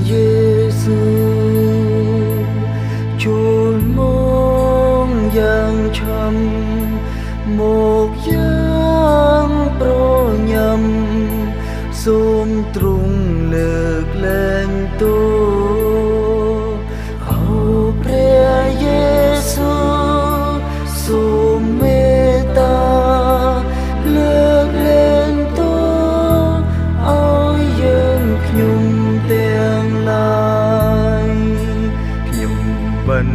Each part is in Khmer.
យេស៊ូចូលមកយ៉ាងឆាំមកយ៉ាងប្រញាំសូមទ្រង់លើកលែងទោអោព្រះយេស៊ូសូមមេត្តាលើកលែងទោឲ្យយើងខ្ញុំទាំងឡាយខ្ញុំបាន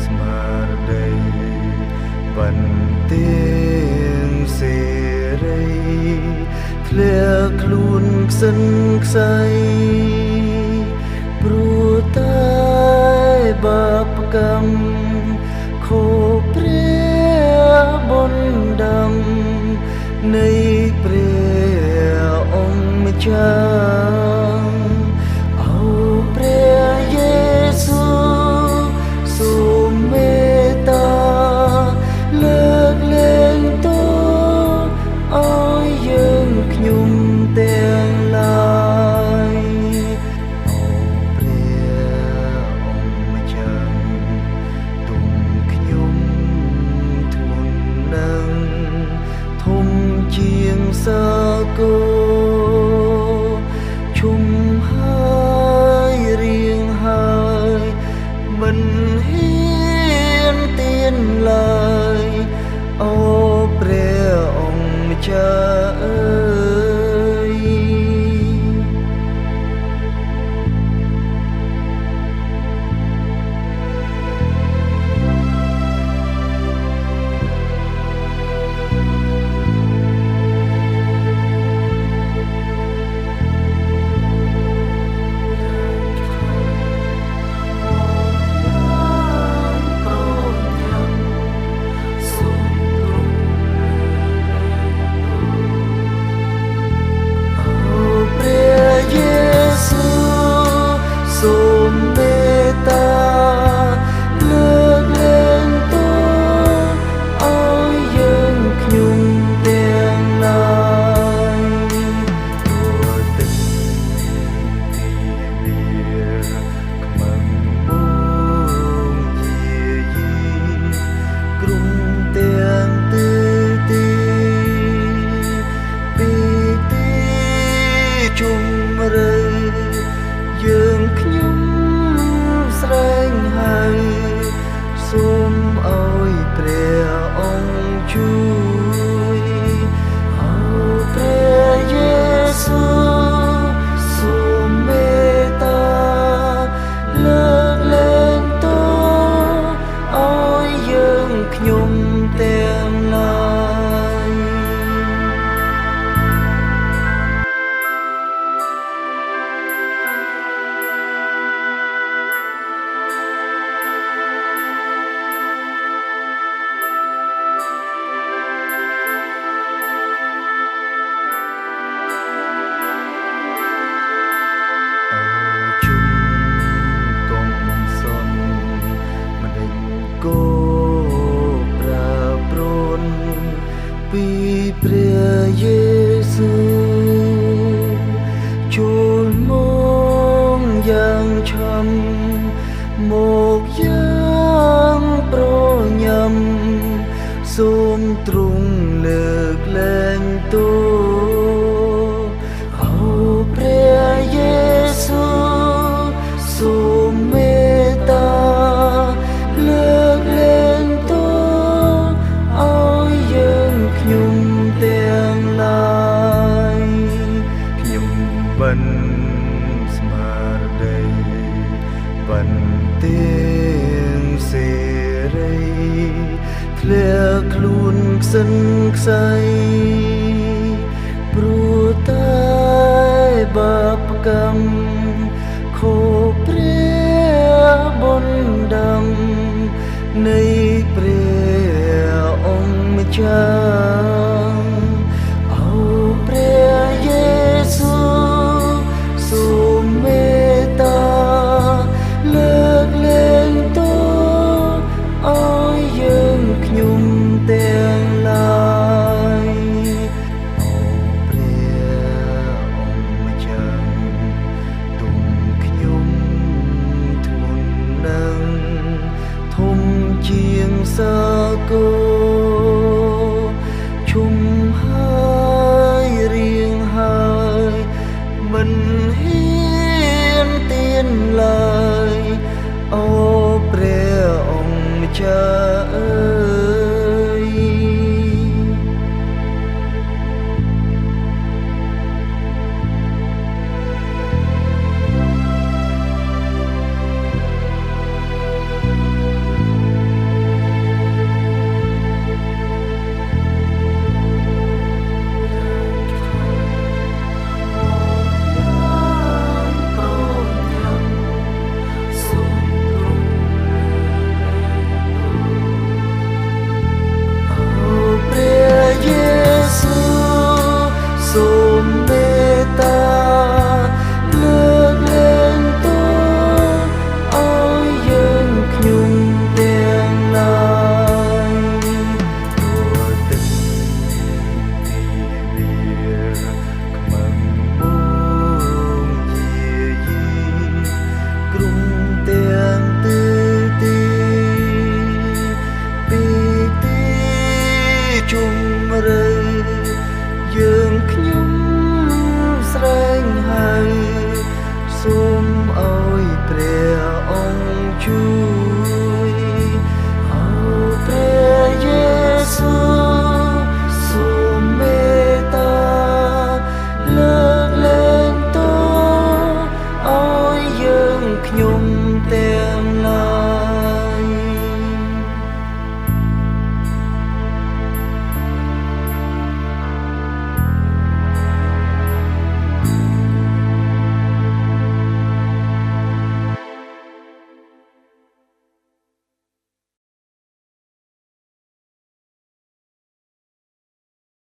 ស្មារតីបានទាំងសេរីធ្លាក់ខ្លួនខ្សិនខ្សៃព្រោះតែបាបកម្មខុសព្រះបន្តាំនៃព្រះអង្គម្ចាស់អោព្រះយេស៊ូសូមមេត្តាលើកលែងទោឲ្យយើងខ្ញុំទាំងឡាយអូព្រះអង្គម្ចាស់ទុំខ្ញុំធ្ងន់ណាស់ធំជាងសាគរជុំហើយរៀងហើយមិនហ៊ានទៀនឡើយអូព្រះអង្គម្ចាស់អើយសូមមេត្តាលើកលែងទោឲ្យយើងខ្ញុំទាំងឡាយព្រោះទឹកទីលាខ្មាំងបងជាយីក្រុមទាំងទើទីពីទីជុំរើយើងខ្ញុំស្រែងហើយសូមឲ្យព្រះអង្គជួយអោព្រះយេស៊ូសូមមេត្តាលើកលែងទោឲ្យយើងខ្ញុំទាំងឡាយពីព្រះយេស៊ូចូលមកយ៉ាងឆាំមកយ៉ាងប្រញាំសូមទ្រង់លើកលែងទោអោព្រះយេស៊ូសូមមេត្តាលើកលែងទោឲ្យយើងខ្ញុំទាំងឡាយខ្ញុំបានស្មារតីបានទាំងសេរីធ្លាក់ខ្លួនខ្សិនខ្សៃព្រោះតែបាបកម្ម